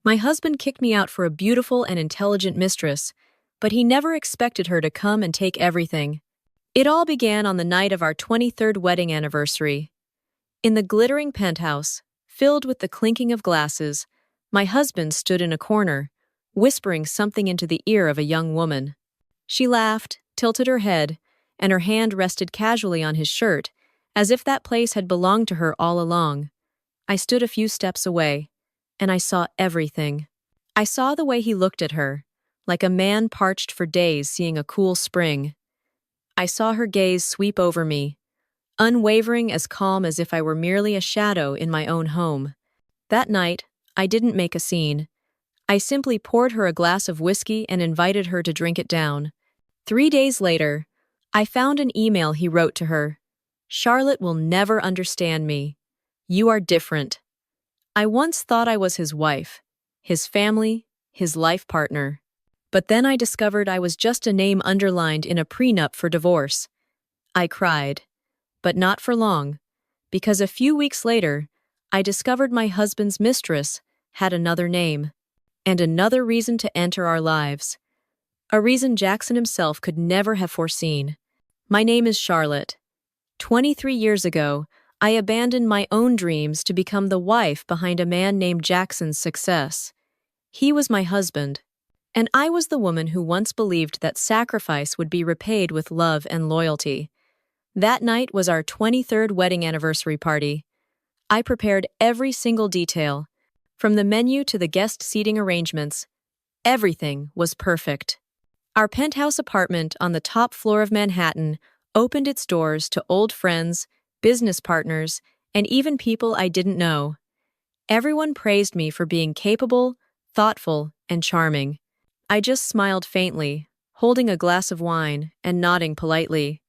My husband kicked me out for a beautiful and intelligent mistress, but he never expected her to come and take everything. It all began on the night of our 23rd wedding anniversary. In the glittering penthouse, filled with the clinking of glasses, my husband stood in a corner, whispering something into the ear of a young woman. She laughed, tilted her head, and her hand rested casually on his shirt, as if that place had belonged to her all along. I stood a few steps away, and I saw everything. I saw the way he looked at her, like a man parched for days seeing a cool spring. I saw her gaze sweep over me, unwavering, as calm as if I were merely a shadow in my own home. That night, I didn't make a scene. I simply poured her a glass of whiskey and invited her to drink it down. 3 days later, I found an email he wrote to her. "Charlotte will never understand me. You are different." I once thought I was his wife, his family, his life partner. But then I discovered I was just a name underlined in a prenup for divorce. I cried. But not for long, because a few weeks later, I discovered my husband's mistress had another name, and another reason to enter our lives. A reason Jackson himself could never have foreseen. My name is Charlotte. 23 years ago, I abandoned my own dreams to become the wife behind a man named Jackson's success. He was my husband, and I was the woman who once believed that sacrifice would be repaid with love and loyalty. That night was our 23rd wedding anniversary party. I prepared every single detail, from the menu to the guest seating arrangements. Everything was perfect. Our penthouse apartment on the top floor of Manhattan opened its doors to old friends, business partners, and even people I didn't know. Everyone praised me for being capable, thoughtful, and charming. I just smiled faintly, holding a glass of wine and nodding politely.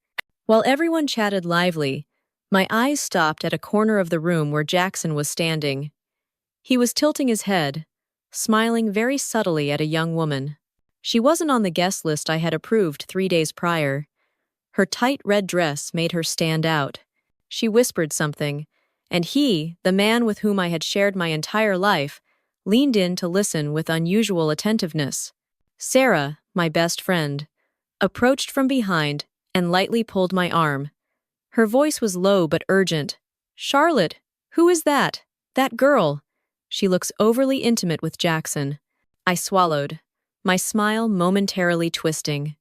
While everyone chatted lively, my eyes stopped at a corner of the room where Jackson was standing. He was tilting his head, smiling very subtly at a young woman. She wasn't on the guest list I had approved 3 days prior. Her tight red dress made her stand out. She whispered something, and he, the man with whom I had shared my entire life, leaned in to listen with unusual attentiveness. Sarah, my best friend, approached from behind and lightly pulled my arm. Her voice was low but urgent. "Charlotte, who is that? That girl? She looks overly intimate with Jackson." I swallowed, my smile momentarily twisting.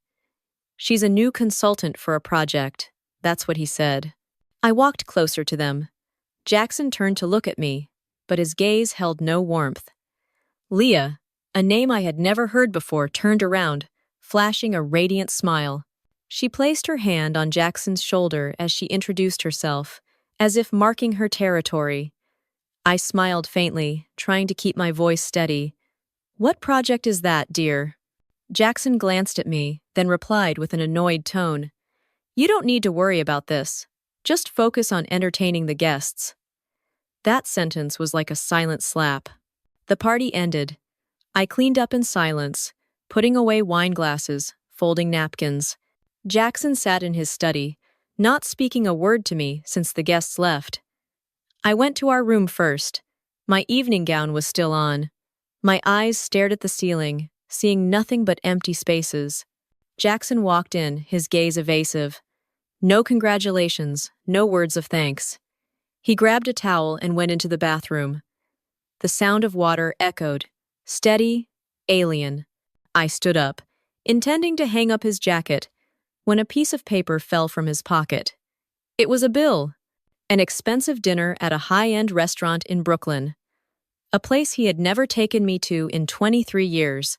"She's a new consultant for a project," that's what he said. I walked closer to them. Jackson turned to look at me, but his gaze held no warmth. Leah, a name I had never heard before, turned around, flashing a radiant smile. She placed her hand on Jackson's shoulder as she introduced herself, as if marking her territory. I smiled faintly, trying to keep my voice steady. "What project is that, dear?" Jackson glanced at me, then replied with an annoyed tone. "You don't need to worry about this. Just focus on entertaining the guests." That sentence was like a silent slap. The party ended. I cleaned up in silence, putting away wine glasses, folding napkins. Jackson sat in his study, not speaking a word to me since the guests left. I went to our room first. My evening gown was still on. My eyes stared at the ceiling, seeing nothing but empty spaces. Jackson walked in, his gaze evasive. No congratulations, no words of thanks. He grabbed a towel and went into the bathroom. The sound of water echoed, steady, alien. I stood up, intending to hang up his jacket, when a piece of paper fell from his pocket. It was a bill, an expensive dinner at a high-end restaurant in Brooklyn, a place he had never taken me to in 23 years.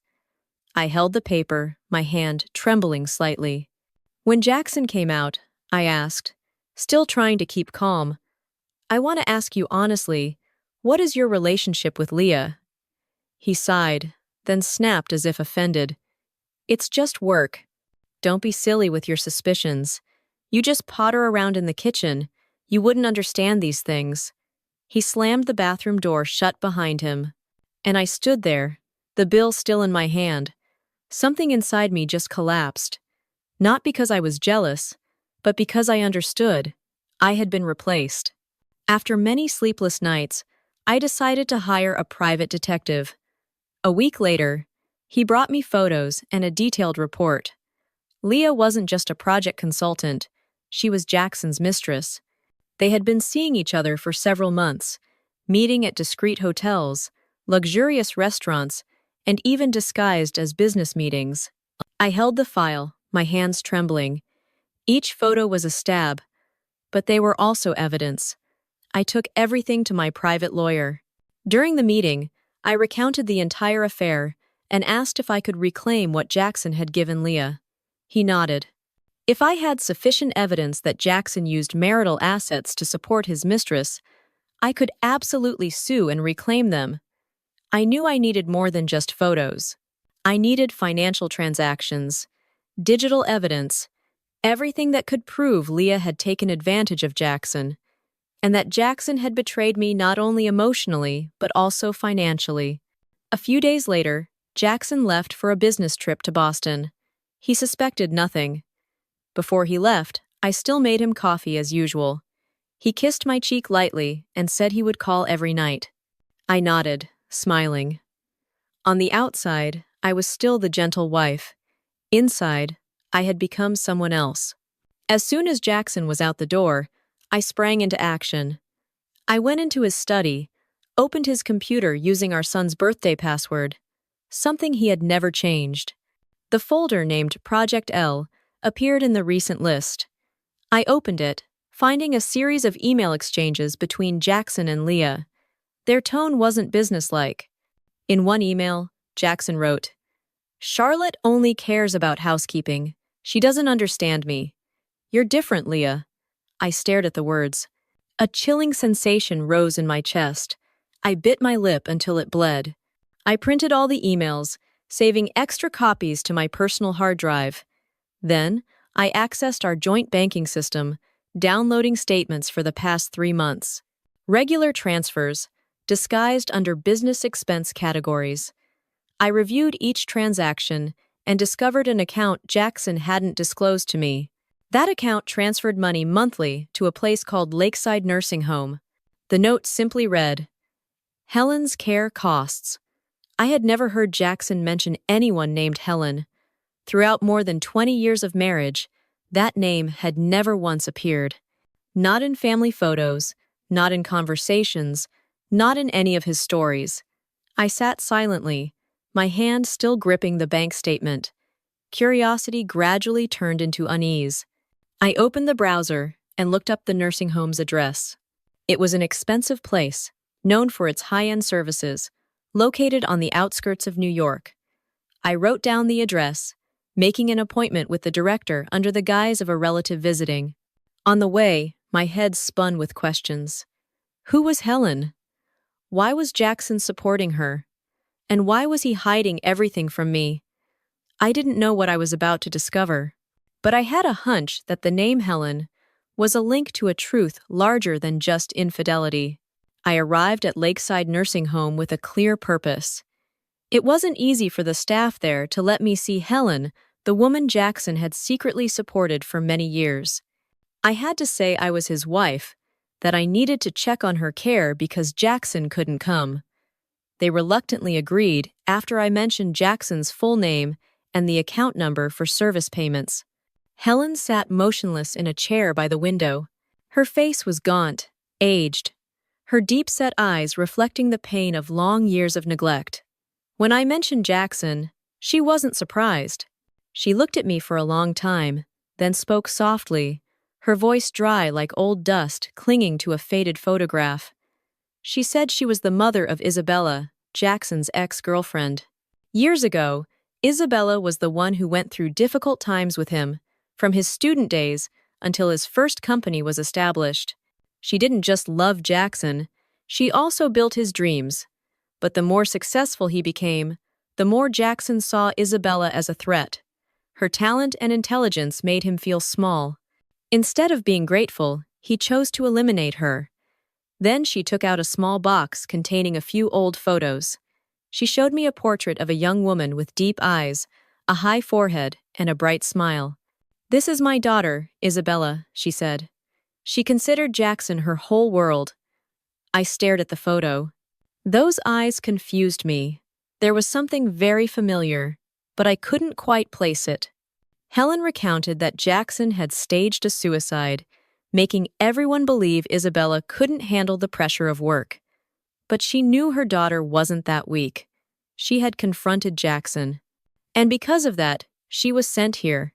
I held the paper, my hand trembling slightly. When Jackson came out, I asked, still trying to keep calm, "I want to ask you honestly, what is your relationship with Leah?" He sighed, then snapped as if offended. "It's just work. Don't be silly with your suspicions. You just potter around in the kitchen. You wouldn't understand these things." He slammed the bathroom door shut behind him. And I stood there, the bill still in my hand. Something inside me just collapsed. Not because I was jealous, but because I understood. I had been replaced. After many sleepless nights, I decided to hire a private detective. A week later, he brought me photos and a detailed report. Leah wasn't just a project consultant, she was Jackson's mistress. They had been seeing each other for several months, meeting at discreet hotels, luxurious restaurants, and even disguised as business meetings. I held the file, my hands trembling. Each photo was a stab, but they were also evidence. I took everything to my private lawyer. During the meeting, I recounted the entire affair and asked if I could reclaim what Jackson had given Leah. He nodded. If I had sufficient evidence that Jackson used marital assets to support his mistress, I could absolutely sue and reclaim them. I knew I needed more than just photos. I needed financial transactions, digital evidence, everything that could prove Leah had taken advantage of Jackson, and that Jackson had betrayed me not only emotionally, but also financially. A few days later, Jackson left for a business trip to Boston. He suspected nothing. Before he left, I still made him coffee as usual. He kissed my cheek lightly and said he would call every night. I nodded, smiling. On the outside, I was still the gentle wife. Inside, I had become someone else. As soon as Jackson was out the door, I sprang into action. I went into his study, opened his computer using our son's birthday password, something he had never changed. The folder named Project L appeared in the recent list. I opened it, finding a series of email exchanges between Jackson and Leah. Their tone wasn't businesslike. In one email, Jackson wrote, "Charlotte only cares about housekeeping. She doesn't understand me. You're different, Leah." I stared at the words. A chilling sensation rose in my chest. I bit my lip until it bled. I printed all the emails, saving extra copies to my personal hard drive. Then, I accessed our joint banking system, downloading statements for the past 3 months. Regular transfers, disguised under business expense categories. I reviewed each transaction and discovered an account Jackson hadn't disclosed to me. That account transferred money monthly to a place called Lakeside Nursing Home. The note simply read, "Helen's care costs." I had never heard Jackson mention anyone named Helen. Throughout more than 20 years of marriage, that name had never once appeared. Not in family photos, not in conversations, not in any of his stories. I sat silently, my hand still gripping the bank statement. Curiosity gradually turned into unease. I opened the browser and looked up the nursing home's address. It was an expensive place, known for its high-end services, located on the outskirts of New York. I wrote down the address, making an appointment with the director under the guise of a relative visiting. On the way, my head spun with questions. Who was Helen? Why was Jackson supporting her? And why was he hiding everything from me? I didn't know what I was about to discover, but I had a hunch that the name Helen was a link to a truth larger than just infidelity. I arrived at Lakeside Nursing Home with a clear purpose. It wasn't easy for the staff there to let me see Helen, the woman Jackson had secretly supported for many years. I had to say I was his wife, that I needed to check on her care because Jackson couldn't come. They reluctantly agreed after I mentioned Jackson's full name and the account number for service payments. Helen sat motionless in a chair by the window. Her face was gaunt, aged, her deep-set eyes reflecting the pain of long years of neglect. When I mentioned Jackson, she wasn't surprised. She looked at me for a long time, then spoke softly, her voice dry like old dust clinging to a faded photograph. She said she was the mother of Isabella, Jackson's ex-girlfriend. Years ago, Isabella was the one who went through difficult times with him, from his student days until his first company was established. She didn't just love Jackson, she also built his dreams. But the more successful he became, the more Jackson saw Isabella as a threat. Her talent and intelligence made him feel small. Instead of being grateful, he chose to eliminate her. Then she took out a small box containing a few old photos. She showed me a portrait of a young woman with deep eyes, a high forehead, and a bright smile. "This is my daughter, Isabella," she said. She considered Jackson her whole world. I stared at the photo. Those eyes confused me. There was something very familiar, but I couldn't quite place it. Helen recounted that Jackson had staged a suicide, making everyone believe Isabella couldn't handle the pressure of work. But she knew her daughter wasn't that weak. She had confronted Jackson. And because of that, she was sent here.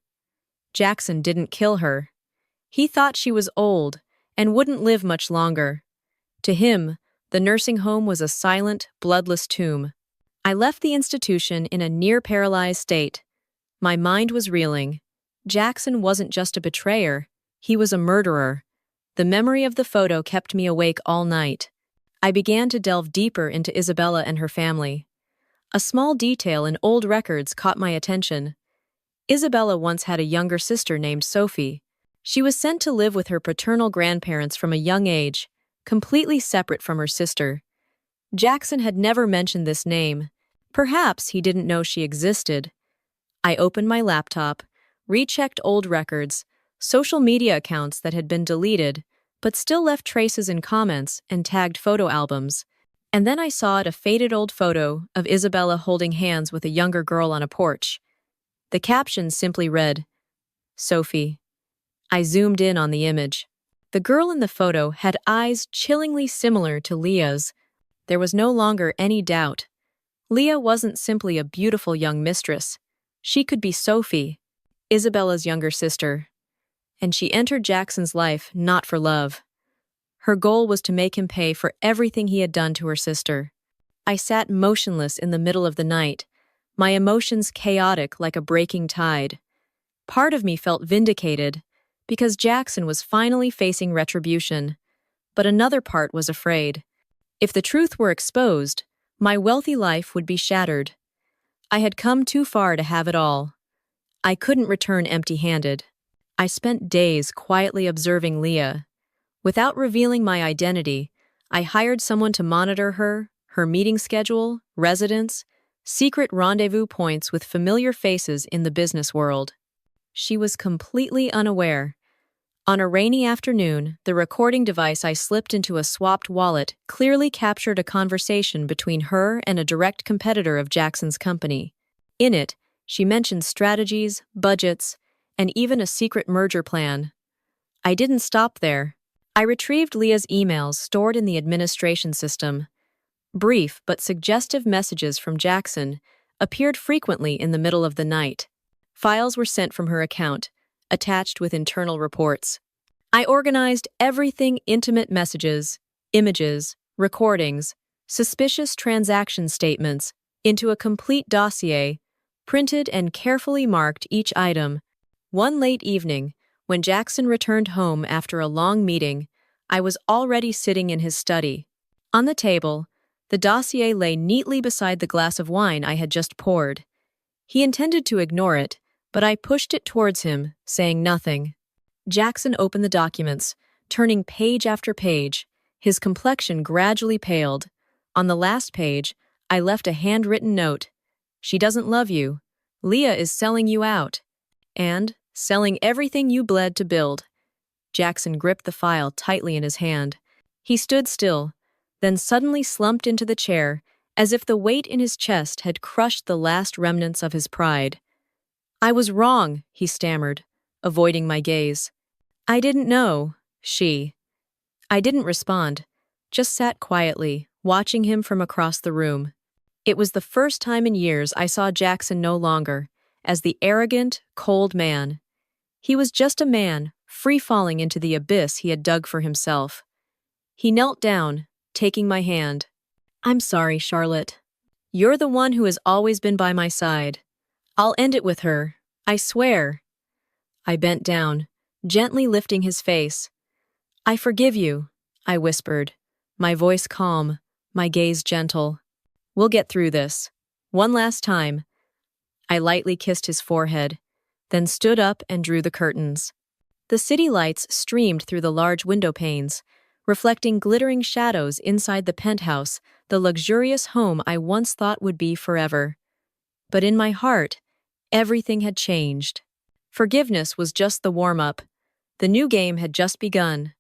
Jackson didn't kill her. He thought she was old and wouldn't live much longer. To him, the nursing home was a silent, bloodless tomb. I left the institution in a near-paralyzed state. My mind was reeling. Jackson wasn't just a betrayer, he was a murderer. The memory of the photo kept me awake all night. I began to delve deeper into Isabella and her family. A small detail in old records caught my attention. Isabella once had a younger sister named Sophie. She was sent to live with her paternal grandparents from a young age, completely separate from her sister. Jackson had never mentioned this name. Perhaps he didn't know she existed. I opened my laptop, rechecked old records, social media accounts that had been deleted, but still left traces in comments and tagged photo albums. And then I saw a faded old photo of Isabella holding hands with a younger girl on a porch. The caption simply read, "Sophie." I zoomed in on the image. The girl in the photo had eyes chillingly similar to Leah's. There was no longer any doubt. Leah wasn't simply a beautiful young mistress. She could be Sophie, Isabella's younger sister. And she entered Jackson's life not for love. Her goal was to make him pay for everything he had done to her sister. I sat motionless in the middle of the night, my emotions chaotic like a breaking tide. Part of me felt vindicated, because Jackson was finally facing retribution. But another part was afraid. If the truth were exposed, my wealthy life would be shattered. I had come too far to have it all. I couldn't return empty-handed. I spent days quietly observing Leah. Without revealing my identity, I hired someone to monitor her meeting schedule, residence, secret rendezvous points with familiar faces in the business world. She was completely unaware. On a rainy afternoon, the recording device I slipped into a swapped wallet clearly captured a conversation between her and a direct competitor of Jackson's company. In it, she mentioned strategies, budgets, and even a secret merger plan. I didn't stop there. I retrieved Leah's emails stored in the administration system. Brief but suggestive messages from Jackson appeared frequently in the middle of the night. Files were sent from her account, attached with internal reports. I organized everything: intimate messages, images, recordings, suspicious transaction statements, into a complete dossier, printed and carefully marked each item. One late evening, when Jackson returned home after a long meeting, I was already sitting in his study. On the table, the dossier lay neatly beside the glass of wine I had just poured. He intended to ignore it, but I pushed it towards him, saying nothing. Jackson opened the documents, turning page after page. His complexion gradually paled. On the last page, I left a handwritten note. "She doesn't love you. Leah is selling you out. And selling everything you bled to build." Jackson gripped the file tightly in his hand. He stood still, then suddenly slumped into the chair, as if the weight in his chest had crushed the last remnants of his pride. "I was wrong," he stammered, avoiding my gaze. "I didn't know, she." I didn't respond, just sat quietly, watching him from across the room. It was the first time in years I saw Jackson no longer as the arrogant, cold man. He was just a man, free-falling into the abyss he had dug for himself. He knelt down, taking my hand. "I'm sorry, Charlotte. You're the one who has always been by my side. I'll end it with her, I swear." I bent down, gently lifting his face. "I forgive you," I whispered, my voice calm, my gaze gentle. "We'll get through this. One last time." I lightly kissed his forehead, then stood up and drew the curtains. The city lights streamed through the large window panes, reflecting glittering shadows inside the penthouse, the luxurious home I once thought would be forever. But in my heart, everything had changed. Forgiveness was just the warm-up. The new game had just begun.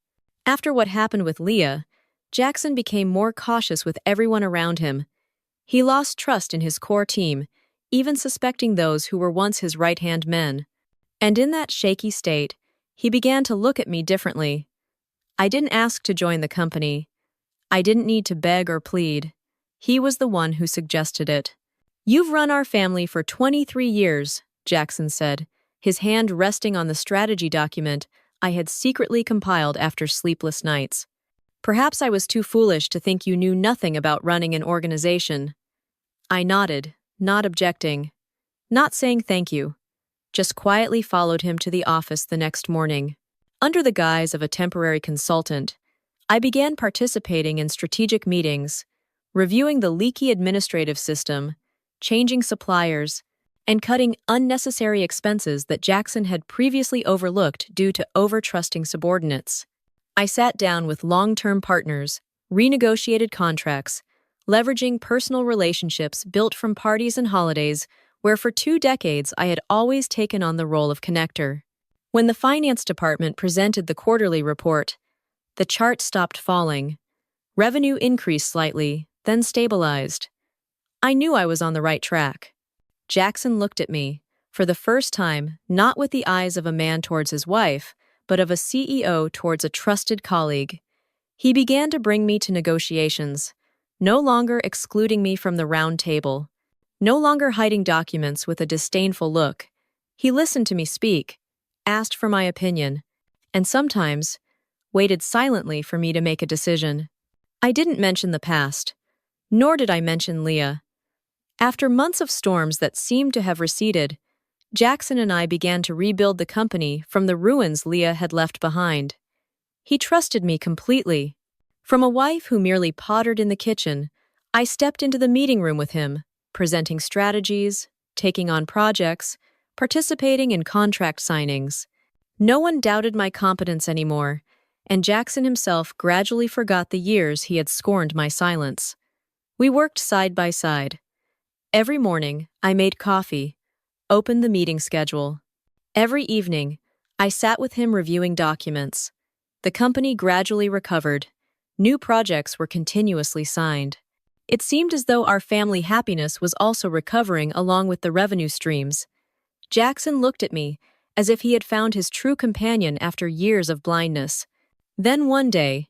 After what happened with Leah, Jackson became more cautious with everyone around him. He lost trust in his core team, even suspecting those who were once his right-hand men. And in that shaky state, he began to look at me differently. I didn't ask to join the company. I didn't need to beg or plead. He was the one who suggested it. "You've run our family for 23 years, Jackson said, his hand resting on the strategy document I had secretly compiled after sleepless nights. "Perhaps I was too foolish to think you knew nothing about running an organization." I nodded, not objecting, not saying thank you, just quietly followed him to the office the next morning. Under the guise of a temporary consultant, I began participating in strategic meetings, reviewing the leaky administrative system, changing suppliers, and cutting unnecessary expenses that Jackson had previously overlooked due to over-trusting subordinates. I sat down with long-term partners, renegotiated contracts, leveraging personal relationships built from parties and holidays where for 2 decades I had always taken on the role of connector. When the finance department presented the quarterly report, the chart stopped falling. Revenue increased slightly, then stabilized. I knew I was on the right track. Jackson looked at me, for the first time, not with the eyes of a man towards his wife, but of a CEO towards a trusted colleague. He began to bring me to negotiations, no longer excluding me from the round table, no longer hiding documents with a disdainful look. He listened to me speak, asked for my opinion, and sometimes waited silently for me to make a decision. I didn't mention the past, nor did I mention Leah. After months of storms that seemed to have receded, Jackson and I began to rebuild the company from the ruins Leah had left behind. He trusted me completely. From a wife who merely pottered in the kitchen, I stepped into the meeting room with him, presenting strategies, taking on projects, participating in contract signings. No one doubted my competence anymore, and Jackson himself gradually forgot the years he had scorned my silence. We worked side by side. Every morning, I made coffee, opened the meeting schedule. Every evening, I sat with him reviewing documents. The company gradually recovered. New projects were continuously signed. It seemed as though our family happiness was also recovering along with the revenue streams. Jackson looked at me as if he had found his true companion after years of blindness. Then one day,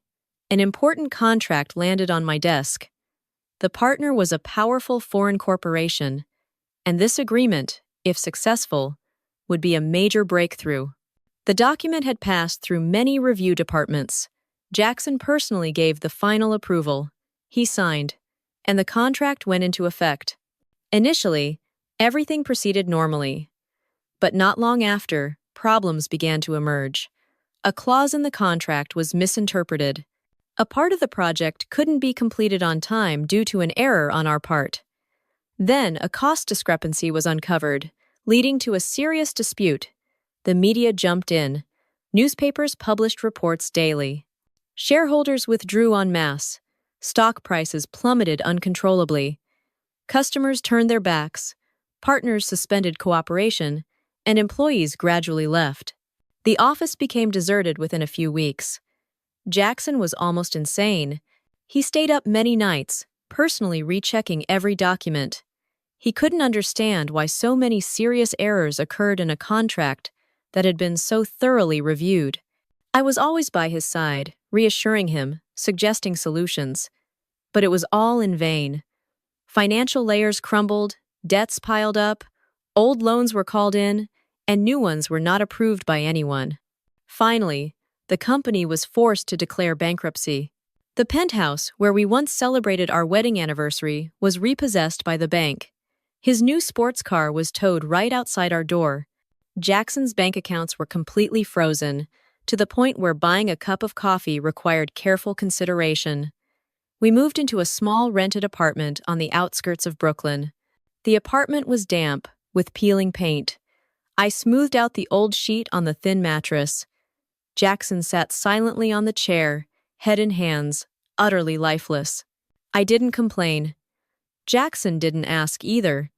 an important contract landed on my desk. The partner was a powerful foreign corporation, and this agreement, if successful, would be a major breakthrough. The document had passed through many review departments. Jackson personally gave the final approval. He signed, and the contract went into effect. Initially, everything proceeded normally. But not long after, problems began to emerge. A clause in the contract was misinterpreted. A part of the project couldn't be completed on time due to an error on our part. Then, a cost discrepancy was uncovered, leading to a serious dispute. The media jumped in. Newspapers published reports daily. Shareholders withdrew en masse. Stock prices plummeted uncontrollably. Customers turned their backs. Partners suspended cooperation, and employees gradually left. The office became deserted within a few weeks. Jackson was almost insane. He stayed up many nights, personally rechecking every document. He couldn't understand why so many serious errors occurred in a contract that had been so thoroughly reviewed. I was always by his side, reassuring him, suggesting solutions. But it was all in vain. Financial layers crumbled, debts piled up, old loans were called in, and new ones were not approved by anyone. Finally, the company was forced to declare bankruptcy. The penthouse, where we once celebrated our wedding anniversary, was repossessed by the bank. His new sports car was towed right outside our door. Jackson's bank accounts were completely frozen, to the point where buying a cup of coffee required careful consideration. We moved into a small rented apartment on the outskirts of Brooklyn. The apartment was damp, with peeling paint. I smoothed out the old sheet on the thin mattress. Jackson sat silently on the chair, head in hands, utterly lifeless. I didn't complain. Jackson didn't ask either.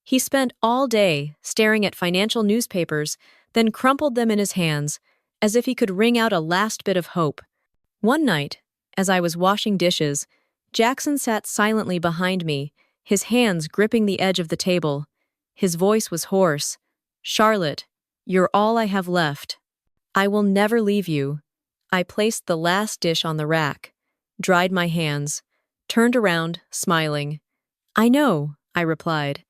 He spent all day staring at financial newspapers, then crumpled them in his hands, as if he could wring out a last bit of hope. One night, as I was washing dishes, Jackson sat silently behind me, his hands gripping the edge of the table. His voice was hoarse. "Charlotte, you're all I have left. I will never leave you." I placed the last dish on the rack, dried my hands, turned around, smiling. "I know," I replied.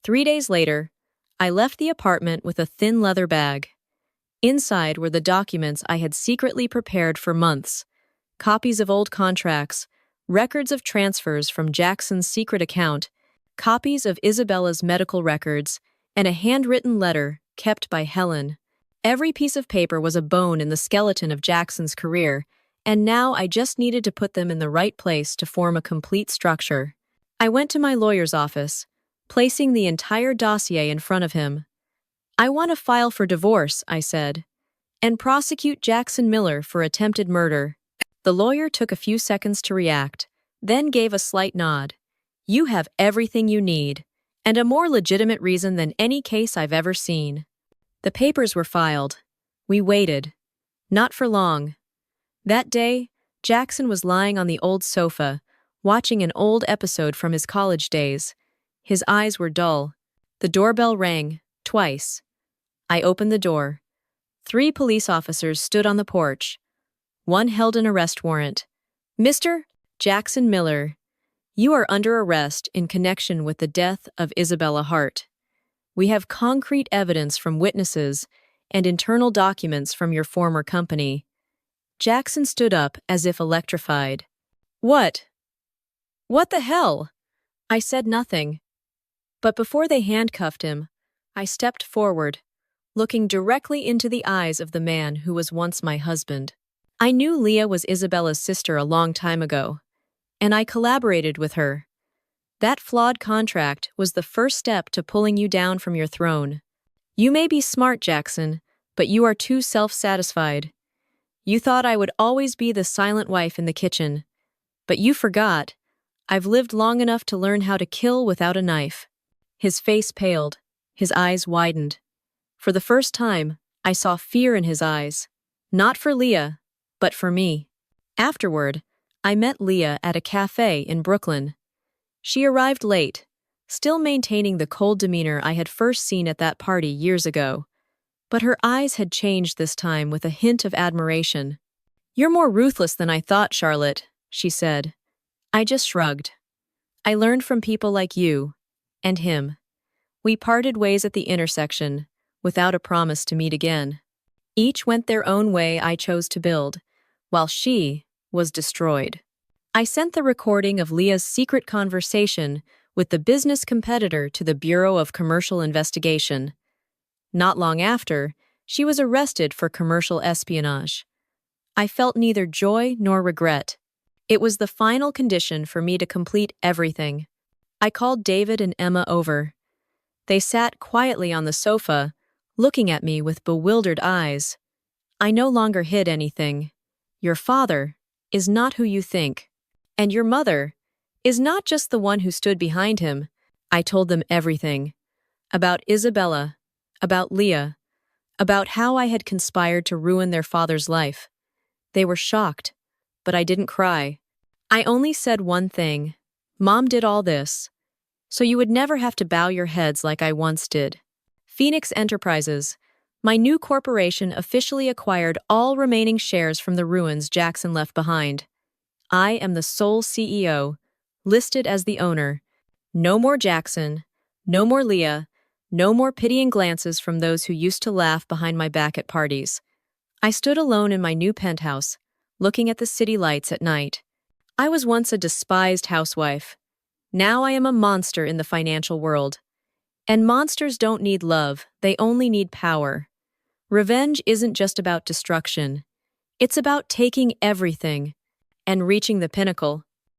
3 days later, I left the apartment with a thin leather bag. Inside were the documents I had secretly prepared for months: copies of old contracts, records of transfers from Jackson's secret account, copies of Isabella's medical records, and a handwritten letter kept by Helen. Every piece of paper was a bone in the skeleton of Jackson's career, and now I just needed to put them in the right place to form a complete structure. I went to my lawyer's office, placing the entire dossier in front of him. "I want to file for divorce," I said, "and prosecute Jackson Miller for attempted murder." The lawyer took a few seconds to react, then gave a slight nod. "You have everything you need, and a more legitimate reason than any case I've ever seen." The papers were filed. We waited. Not for long. That day, Jackson was lying on the old sofa, watching an old episode from his college days. His eyes were dull. The doorbell rang, twice. I opened the door. 3 police officers stood on the porch. One held an arrest warrant. "Mr. Jackson Miller, you are under arrest in connection with the death of Isabella Hart. We have concrete evidence from witnesses and internal documents from your former company." Jackson stood up as if electrified. "What? What the hell?" I said nothing. But before they handcuffed him, I stepped forward, looking directly into the eyes of the man who was once my husband. I knew Leah was Isabella's sister a long time ago, and I collaborated with her. That flawed contract was the first step to pulling you down from your throne. You may be smart, Jackson, but you are too self-satisfied. You thought I would always be the silent wife in the kitchen, but you forgot. I've lived long enough to learn how to kill without a knife. His face paled, his eyes widened. For the first time, I saw fear in his eyes. Not for Leah, but for me. Afterward, I met Leah at a cafe in Brooklyn. She arrived late, still maintaining the cold demeanor I had first seen at that party years ago. But her eyes had changed this time with a hint of admiration. "You're more ruthless than I thought, Charlotte," she said. I just shrugged. "I learned from people like you, and him." We parted ways at the intersection, without a promise to meet again. Each went their own way. I chose to build, while she was destroyed. I sent the recording of Leah's secret conversation with the business competitor to the Bureau of Commercial Investigation. Not long after, she was arrested for commercial espionage. I felt neither joy nor regret. It was the final condition for me to complete everything. I called David and Emma over. They sat quietly on the sofa, looking at me with bewildered eyes. I no longer hid anything. "Your father is not who you think, and your mother is not just the one who stood behind him." I told them everything. About Isabella, about Leah, about how I had conspired to ruin their father's life. They were shocked, but I didn't cry. I only said one thing: "Mom did all this, so you would never have to bow your heads like I once did." Phoenix Enterprises, my new corporation, officially acquired all remaining shares from the ruins Jackson left behind. I am the sole CEO, listed as the owner. No more Jackson, no more Leah, no more pitying glances from those who used to laugh behind my back at parties. I stood alone in my new penthouse, looking at the city lights at night. I was once a despised housewife. Now I am a monster in the financial world. And monsters don't need love, they only need power. Revenge isn't just about destruction. It's about taking everything and reaching the pinnacle.